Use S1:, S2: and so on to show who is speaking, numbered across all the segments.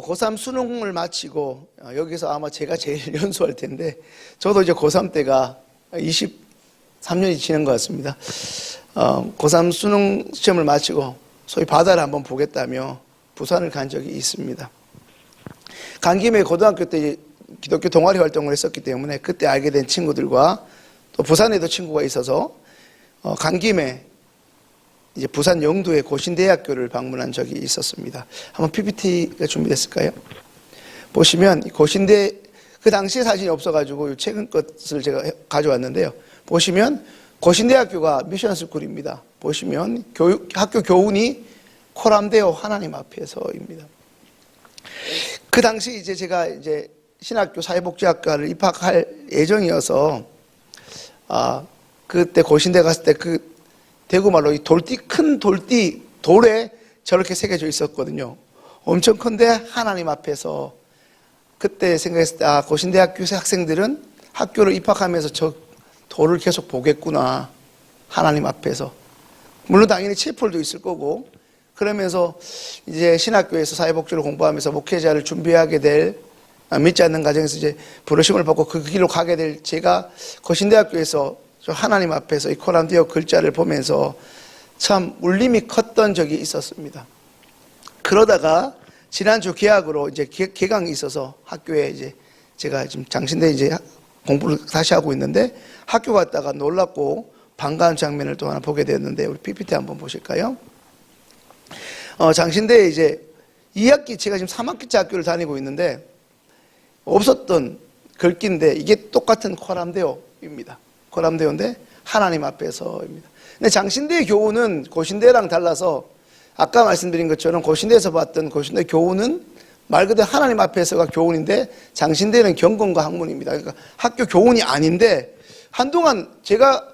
S1: 고3 수능을 마치고 여기서 아마 제가 제일 연소할 텐데 저도 이제 고3 때가 23년이 지난 것 같습니다. 고3 수능 시험을 마치고 소위 바다를 한번 보겠다며 부산을 간 적이 있습니다. 간 김에 고등학교 때 기독교 동아리 활동을 했었기 때문에 그때 알게 된 친구들과 또 부산에도 친구가 있어서 간 김에 이제 부산 영도의 고신대학교를 방문한 적이 있었습니다. 한번 PPT가 준비됐을까요? 보시면 고신대, 그 당시에 사진이 없어가지고 최근 것을 제가 가져왔는데요. 보시면 고신대학교가 미션스쿨입니다. 보시면 학교 교훈이 코람데오 하나님 앞에서입니다. 그 당시 이제 제가 이제 신학교 사회복지학과를 입학할 예정이어서 그때 고신대 갔을 때 그 대구말로 이 큰 돌에 저렇게 새겨져 있었거든요. 엄청 큰데 하나님 앞에서 그때 생각했을 때 고신대학교 학생들은 학교를 입학하면서 저 돌을 계속 보겠구나. 하나님 앞에서. 물론 당연히 체플도 있을 거고 그러면서 이제 신학교에서 사회복지를 공부하면서 목회자를 준비하게 될 믿지 않는 가정에서 이제 부르심을 받고 그 길로 가게 될 제가 고신대학교에서 하나님 앞에서 이 코람데오 글자를 보면서 참 울림이 컸던 적이 있었습니다. 그러다가 지난주 개학으로 이제 개강이 있어서 학교에 이제 제가 지금 장신대 이제 공부를 다시 하고 있는데 학교 갔다가 놀랍고 반가운 장면을 또 하나 보게 되었는데 우리 PPT 한번 보실까요? 장신대에 이제 2학기 제가 지금 3학기째 학교를 다니고 있는데 없었던 글귀인데 이게 똑같은 코람데오입니다. 코람데오인데 하나님 앞에서입니다. 근데 장신대의 교훈은 고신대랑 달라서 아까 말씀드린 것처럼 고신대에서 봤던 고신대 교훈은 말 그대로 하나님 앞에서가 교훈인데 장신대는 경건과 학문입니다. 그러니까 학교 교훈이 아닌데 한동안 제가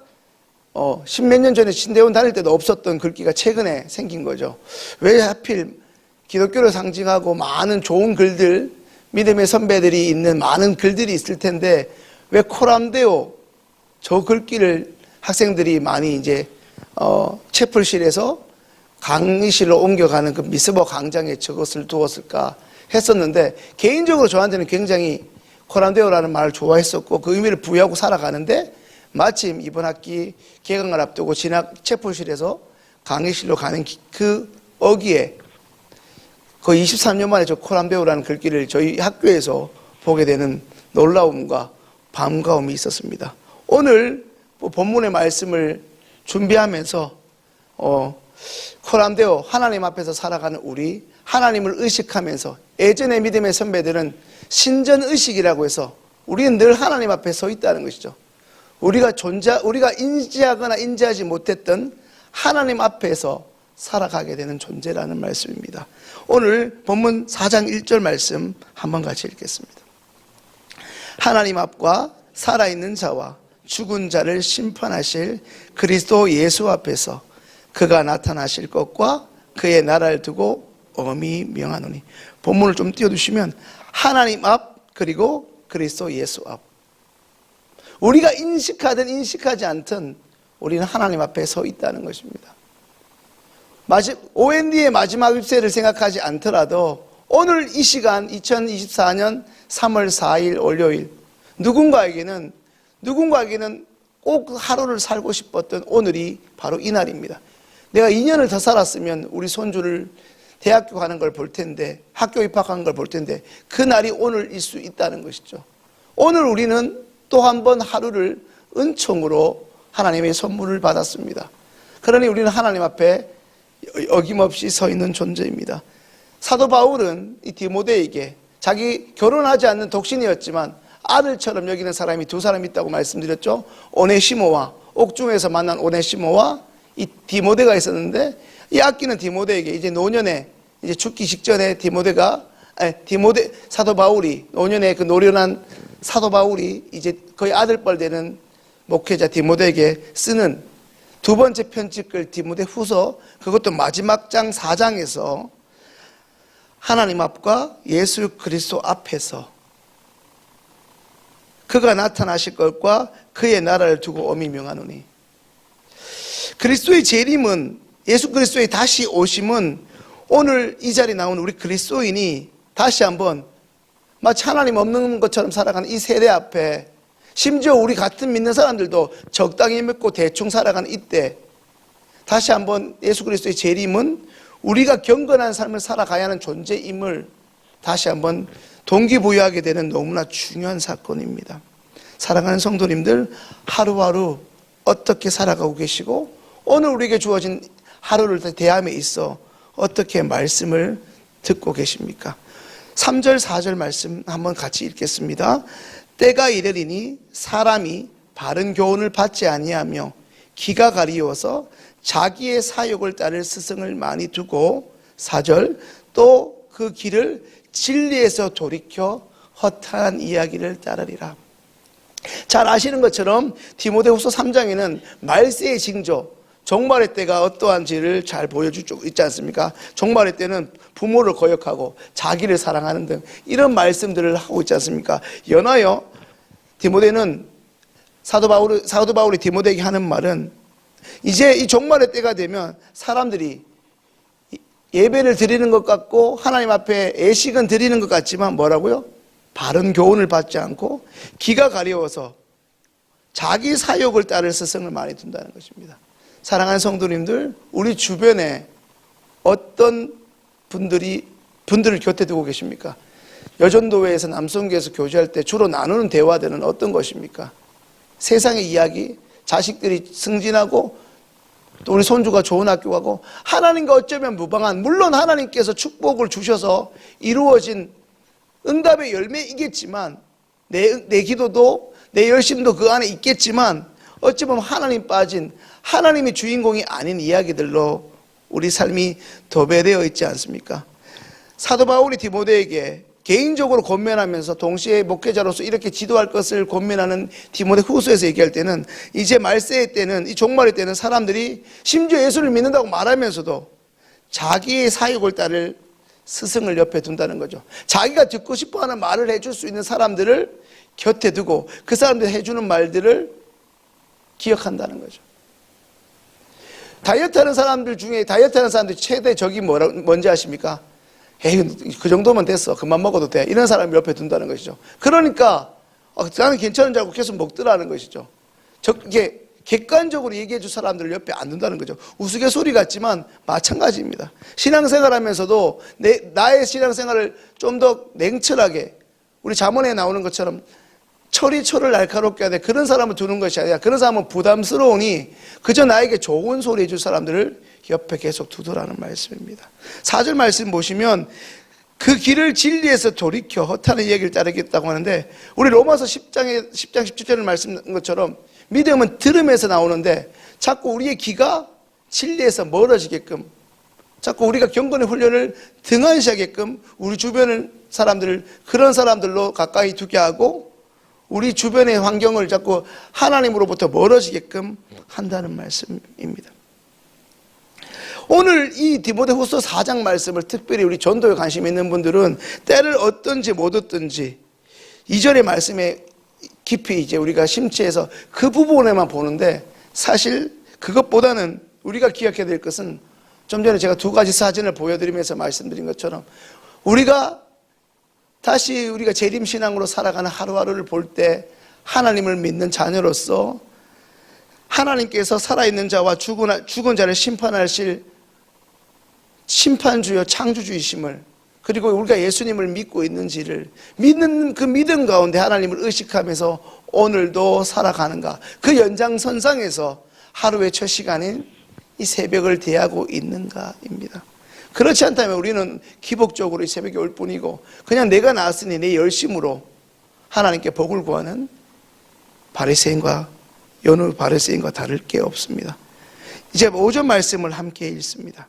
S1: 십몇 년 전에 신대원 다닐 때도 없었던 글귀가 최근에 생긴 거죠. 왜 하필 기독교를 상징하고 많은 좋은 글들, 믿음의 선배들이 있는 많은 글들이 있을 텐데 왜 코람데오 저 글귀를 학생들이 많이 이제 채플실에서 강의실로 옮겨가는 그 미스버 강장에 저것을 두었을까 했었는데 개인적으로 저한테는 굉장히 코람데오라는 말을 좋아했었고 그 의미를 부여하고 살아가는데 마침 이번 학기 개강을 앞두고 채플실에서 강의실로 가는 그 어기에 거의 23년 만에 저 코람데오라는 글귀를 저희 학교에서 보게 되는 놀라움과 반가움이 있었습니다. 오늘 본문의 말씀을 준비하면서 코람데오 하나님 앞에서 살아가는 우리 하나님을 의식하면서 예전의 믿음의 선배들은 신전의식이라고 해서 우리는 늘 하나님 앞에 서 있다는 것이죠. 우리가 인지하거나 인지하지 못했던 하나님 앞에서 살아가게 되는 존재라는 말씀입니다. 오늘 본문 4장 1절 말씀 한번 같이 읽겠습니다. 하나님 앞과 살아있는 자와 죽은 자를 심판하실 그리스도 예수 앞에서 그가 나타나실 것과 그의 나라를 두고 엄히 명하노니. 본문을 좀 띄워두시면 하나님 앞 그리고 그리스도 예수 앞. 우리가 인식하든 인식하지 않든 우리는 하나님 앞에 서 있다는 것입니다. OND의 마지막 입세를 생각하지 않더라도 오늘 이 시간 2024년 3월 4일 월요일 누군가에게는 꼭 하루를 살고 싶었던 오늘이 바로 이 날입니다. 내가 2년을 더 살았으면 우리 손주를 대학교 가는 걸 볼 텐데 학교 입학하는 걸 볼 텐데 그 날이 오늘일 수 있다는 것이죠. 오늘 우리는 또 한 번 하루를 은총으로 하나님의 선물을 받았습니다. 그러니 우리는 하나님 앞에 어김없이 서 있는 존재입니다. 사도 바울은 이 디모데에게 자기 결혼하지 않는 독신이었지만 아들처럼 여기는 사람이 두 사람 있다고 말씀드렸죠. 오네시모와 옥중에서 만난 오네시모와 이 디모데가 있었는데 이 아끼는 디모데에게 이제 노년에 이제 죽기 직전에 사도 바울이 노년에 그 노련한 사도 바울이 이제 거의 아들뻘 되는 목회자 디모데에게 쓰는 두 번째 편지글 디모데 후서 그것도 마지막 장 4장에서 하나님 앞과 예수 그리스도 앞에서 그가 나타나실 것과 그의 나라를 두고 엄히 명하노니. 그리스도의 재림은 예수 그리스도의 다시 오심은 오늘 이 자리에 나온 우리 그리스도인이 다시 한번 마치 하나님 없는 것처럼 살아가는 이 세대 앞에, 심지어 우리 같은 믿는 사람들도 적당히 믿고 대충 살아가는 이때 다시 한번 예수 그리스도의 재림은 우리가 경건한 삶을 살아가야 하는 존재임을 다시 한번 동기부여하게 되는 너무나 중요한 사건입니다. 사랑하는 성도님들, 하루하루 어떻게 살아가고 계시고 오늘 우리에게 주어진 하루를 대함에 있어 어떻게 말씀을 듣고 계십니까? 3절 4절 말씀 한번 같이 읽겠습니다. 때가 이르리니 사람이 바른 교훈을 받지 아니하며 기가 가리워서 자기의 사욕을 따를 스승을 많이 두고 4절 또 그 길을 진리에서 돌이켜 허탄한 이야기를 따르리라. 잘 아시는 것처럼 디모데후서 3장에는 말세의 징조, 종말의 때가 어떠한지를 잘 보여주고 있지 않습니까? 종말의 때는 부모를 거역하고 자기를 사랑하는 등 이런 말씀들을 하고 있지 않습니까? 연하여 디모데는 사도 바울이 디모데에게 하는 말은 이제 이 종말의 때가 되면 사람들이 예배를 드리는 것 같고 하나님 앞에 애식은 드리는 것 같지만 뭐라고요? 바른 교훈을 받지 않고 기가 가려워서 자기 사욕을 따를 스승을 많이 둔다는 것입니다. 사랑하는 성도님들, 우리 주변에 어떤 분들을 곁에 두고 계십니까? 여전도회에서 남성교회에서 교제할 때 주로 나누는 대화들은 어떤 것입니까? 세상의 이야기, 자식들이 승진하고 또 우리 손주가 좋은 학교 가고 하나님과 어쩌면 무방한, 물론 하나님께서 축복을 주셔서 이루어진 응답의 열매이겠지만 내 기도도 내 열심도 그 안에 있겠지만 어찌 보면 하나님 빠진, 하나님이 주인공이 아닌 이야기들로 우리 삶이 도배되어 있지 않습니까? 사도 바울이 디모데에게 개인적으로 권면하면서 동시에 목회자로서 이렇게 지도할 것을 권면하는 디모데 후서에서 얘기할 때는 이제 말세의 때는, 이 종말의 때는 사람들이 심지어 예수를 믿는다고 말하면서도 자기의 사욕을 따를 스승을 옆에 둔다는 거죠. 자기가 듣고 싶어하는 말을 해줄 수 있는 사람들을 곁에 두고 그 사람들이 해주는 말들을 기억한다는 거죠. 다이어트하는 사람들 중에 다이어트하는 사람들 최대 적이 뭔지 아십니까? 에이, 그 정도면 됐어, 그만 먹어도 돼, 이런 사람을 옆에 둔다는 것이죠. 그러니까 나는 괜찮은 줄 알고 계속 먹더라는 것이죠. 이게 객관적으로 얘기해 줄 사람들을 옆에 안 둔다는 거죠. 우스갯소리 같지만 마찬가지입니다. 신앙생활하면서도 나의 신앙생활을 좀 더 냉철하게, 우리 잠언에 나오는 것처럼 철이 철을 날카롭게 하되 그런 사람을 두는 것이 아니라 그런 사람은 부담스러우니 그저 나에게 좋은 소리 해줄 사람들을 옆에 계속 두더라는 말씀입니다. 4절 말씀 보시면 그 길을 진리에서 돌이켜 허탄의 얘기를 따르겠다고 하는데, 우리 로마서 10장 17절 말씀 것처럼 믿음은 들음에서 나오는데 자꾸 우리의 귀가 진리에서 멀어지게끔, 자꾸 우리가 경건의 훈련을 등한시하게끔 우리 주변의 사람들을 그런 사람들로 가까이 두게 하고 우리 주변의 환경을 자꾸 하나님으로부터 멀어지게끔 한다는 말씀입니다. 오늘 이 디모데후서 4장 말씀을 특별히 우리 전도에 관심 있는 분들은 때를 얻든지 못 얻든지 2절의 말씀에 깊이 이제 우리가 심취해서 그 부분에만 보는데, 사실 그것보다는 우리가 기억해야 될 것은 좀 전에 제가 두 가지 사진을 보여드리면서 말씀드린 것처럼 우리가 다시 우리가 재림신앙으로 살아가는 하루하루를 볼 때 하나님을 믿는 자녀로서 하나님께서 살아있는 자와 죽은 자를 심판하실 심판주요 창조주이심을, 그리고 우리가 예수님을 믿고 있는지를 믿는 그 믿음 가운데 하나님을 의식하면서 오늘도 살아가는가, 그 연장선상에서 하루의 첫 시간인 이 새벽을 대하고 있는가입니다. 그렇지 않다면 우리는 기복적으로 이 새벽에 올 뿐이고 그냥 내가 나왔으니 내 열심으로 하나님께 복을 구하는 바리새인과 여느 바리새인과 다를 게 없습니다. 이제 5절 말씀을 함께 읽습니다.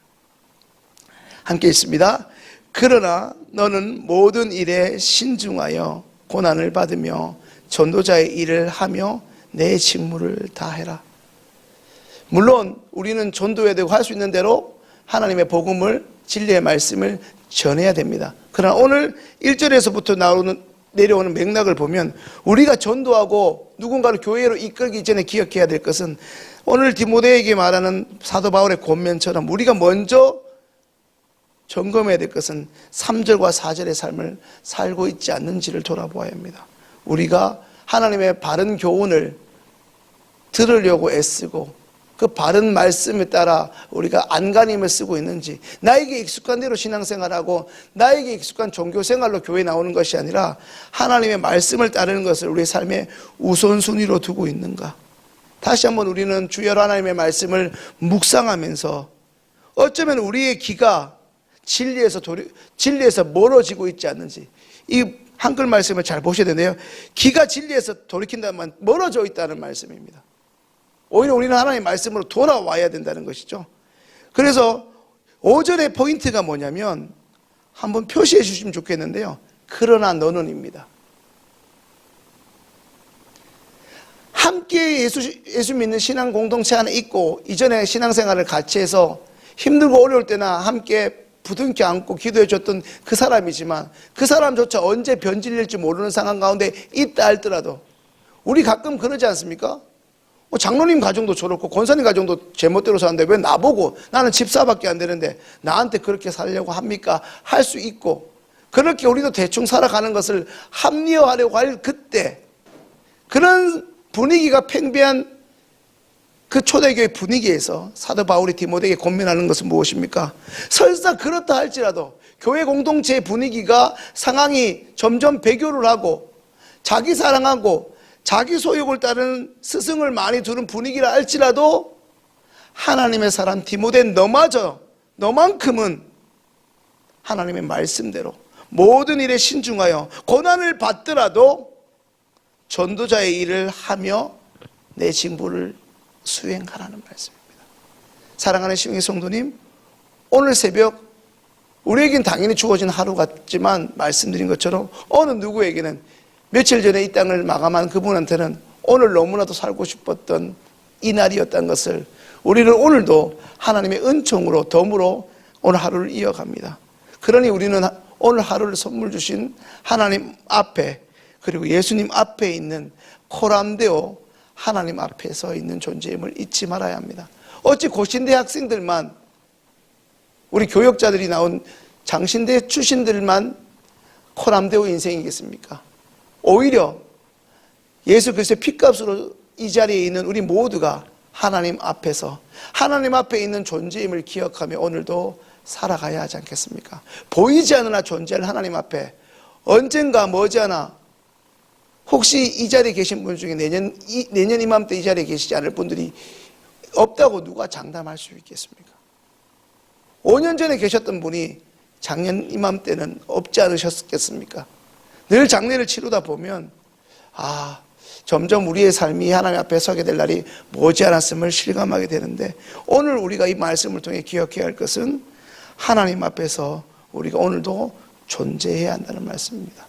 S1: 그러나 너는 모든 일에 신중하여 고난을 받으며 전도자의 일을 하며 내 직무를 다해라. 물론 우리는 전도해야 되고 할 수 있는 대로 하나님의 복음을, 진리의 말씀을 전해야 됩니다. 그러나 오늘 1절에서부터 내려오는 맥락을 보면 우리가 전도하고 누군가를 교회로 이끌기 전에 기억해야 될 것은 오늘 디모데에게 말하는 사도 바울의 권면처럼 우리가 먼저 점검해야 될 것은 3절과 4절의 삶을 살고 있지 않는지를 돌아보아야 합니다. 우리가 하나님의 바른 교훈을 들으려고 애쓰고 그 바른 말씀에 따라 우리가 안간힘을 쓰고 있는지, 나에게 익숙한 대로 신앙생활하고 나에게 익숙한 종교생활로 교회 나오는 것이 아니라 하나님의 말씀을 따르는 것을 우리의 삶의 우선순위로 두고 있는가. 다시 한번 우리는 주여 하나님의 말씀을 묵상하면서 어쩌면 우리의 귀가 진리에서 멀어지고 있지 않는지, 이 한글 말씀을 잘 보셔야 되는데요, 귀가 진리에서 돌이킨다면 멀어져 있다는 말씀입니다. 오히려 우리는 하나님의 말씀으로 돌아와야 된다는 것이죠. 그래서 5절의 포인트가 뭐냐면 한번 표시해 주시면 좋겠는데요, 그러나 너는입니다. 함께 예수 믿는 신앙 공동체 안에 있고 이전에 신앙생활을 같이 해서 힘들고 어려울 때나 함께 부둥켜 안고 기도해 줬던 그 사람이지만 그 사람조차 언제 변질될지 모르는 상황 가운데 있다 할지라도 우리 가끔 그러지 않습니까? 장로님 가정도 저렇고 권사님 가정도 제멋대로 사는데 왜 나보고, 나는 집사밖에 안 되는데 나한테 그렇게 살려고 합니까? 할 수 있고, 그렇게 우리도 대충 살아가는 것을 합리화하려고 할 그때, 그런 분위기가 팽배한 그 초대교회 분위기에서 사도 바울이 디모데에게 권면하는 것은 무엇입니까? 설사 그렇다 할지라도 교회 공동체의 분위기가 상황이 점점 배교를 하고 자기 사랑하고 자기 소욕을 따르는 스승을 많이 두는 분위기라 할지라도 하나님의 사람 디모데 너만큼은 하나님의 말씀대로 모든 일에 신중하여 고난을 받더라도 전도자의 일을 하며 내 직분을 수행하라는 말씀입니다. 사랑하는 시흥의 성도님, 오늘 새벽 우리에겐 당연히 주어진 하루 같지만 말씀드린 것처럼 어느 누구에게는 며칠 전에 이 땅을 마감한 그분한테는 오늘 너무나도 살고 싶었던 이 날이었다는 것을 우리는 오늘도 하나님의 은총으로 덤으로 오늘 하루를 이어갑니다. 그러니 우리는 오늘 하루를 선물 주신 하나님 앞에, 그리고 예수님 앞에 있는 코람데오 하나님 앞에 서 있는 존재임을 잊지 말아야 합니다. 어찌 고신대 학생들만, 우리 교역자들이 나온 장신대 출신들만 코람데오 인생이겠습니까? 오히려 예수 그리스도의 피값으로 이 자리에 있는 우리 모두가 하나님 앞에서 하나님 앞에 있는 존재임을 기억하며 오늘도 살아가야 하지 않겠습니까? 보이지 않으나 존재할 하나님 앞에 언젠가 머지않아, 혹시 이 자리에 계신 분 중에 내년 이맘때 이 자리에 계시지 않을 분들이 없다고 누가 장담할 수 있겠습니까? 5년 전에 계셨던 분이 작년 이맘때는 없지 않으셨겠습니까? 늘 장례를 치르다 보면 점점 우리의 삶이 하나님 앞에 서게 될 날이 머지않았음을 실감하게 되는데, 오늘 우리가 이 말씀을 통해 기억해야 할 것은 하나님 앞에서 우리가 오늘도 존재해야 한다는 말씀입니다.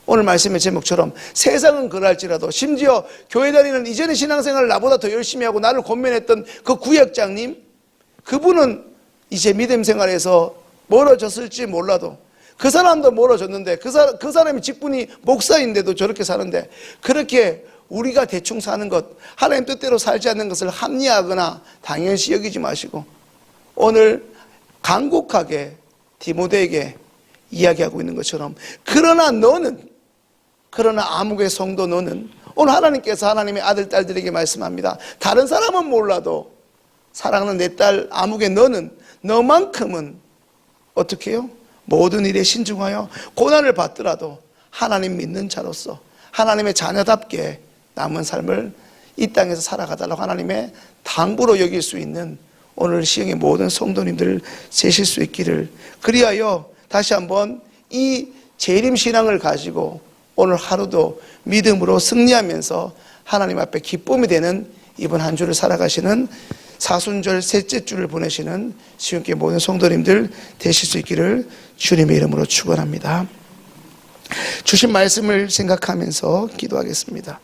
S1: 오늘 말씀의 제목처럼 세상은 그럴지라도, 심지어 교회 다니는 이전의 신앙생활을 나보다 더 열심히 하고 나를 권면했던 그 구역장님, 그분은 이제 믿음 생활에서 멀어졌을지 몰라도, 그 사람도 멀어졌는데 그 사람의 직분이 목사인데도 저렇게 사는데, 그렇게 우리가 대충 사는 것, 하나님 뜻대로 살지 않는 것을 합리화하거나 당연시 여기지 마시고 오늘 간곡하게 디모데에게 이야기하고 있는 것처럼, 그러나 아무개 성도 너는, 오늘 하나님께서 하나님의 아들 딸들에게 말씀합니다. 다른 사람은 몰라도 사랑하는 내 딸 아무개 너만큼은 어떻게 해요? 모든 일에 신중하여 고난을 받더라도 하나님 믿는 자로서 하나님의 자녀답게 남은 삶을 이 땅에서 살아가달라고 하나님의 당부로 여길 수 있는 오늘 시흥의 모든 성도님들 되실 수 있기를, 그리하여 다시 한번 이 재림신앙을 가지고 오늘 하루도 믿음으로 승리하면서 하나님 앞에 기쁨이 되는 이번 한 주를 살아가시는 사순절 셋째 주를 보내시는 시흥교회 모든 성도님들 되실 수 있기를 주님의 이름으로 축원합니다. 주신 말씀을 생각하면서 기도하겠습니다.